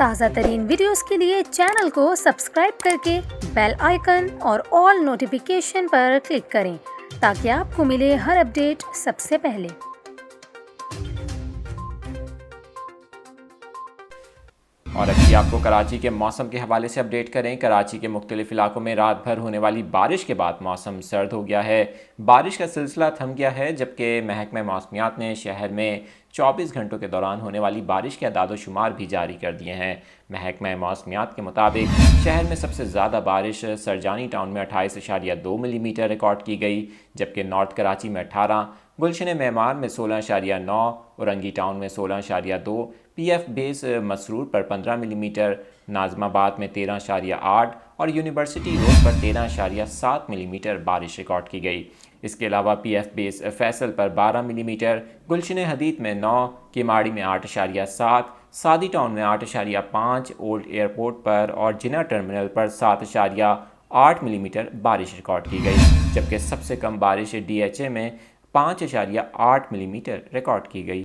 ताज़ा तरीन वीडियोस के लिए चैनल को सब्सक्राइब करके बेल आइकन और ऑल नोटिफिकेशन पर क्लिक करें ताकि आपको मिले हर अपडेट सबसे पहले। और अभी आपको कराची के मौसम के हवाले से अपडेट करें। कराची के मुख्तलिफ इलाकों में रात भर होने वाली बारिश के बाद मौसम सर्द हो गया है। बारिश का सिलसिला थम गया है, जबकि महकमा मौसमियात ने शहर में 24 घंटों के दौरान होने वाली बारिश के अदाद शुमार भी जारी कर दिए हैं। महकमा मौसमियात के मुताबिक शहर में सबसे ज़्यादा बारिश सरजानी टाउन में 28.2 मिलीमीटर रिकॉर्ड की गई, जबकि नॉर्थ कराची में 18, गुलशन मेमार में 16.9, औरंगी टाउन में 16.2, PF बेस मसरूर पर 15 मिलीमीटर, नाजमाबाद में 13.8 और यूनिवर्सिटी रोड पर 13.7 मिलीमीटर बारिश रिकॉर्ड की गई। इसके अलावा PF बेस फैसल पर 12 मिलीमीटर, गुलशन हदीद में 9, किमाड़ी में 8.7, सादी टाउन में 8.5, ओल्ड एयरपोर्ट पर और जिना टर्मिनल पर 7.8 मिलीमीटर बारिश रिकॉर्ड की गई, जबकि सबसे कम बारिश DHA में 5.8 मिलीमीटर रिकॉर्ड की गई।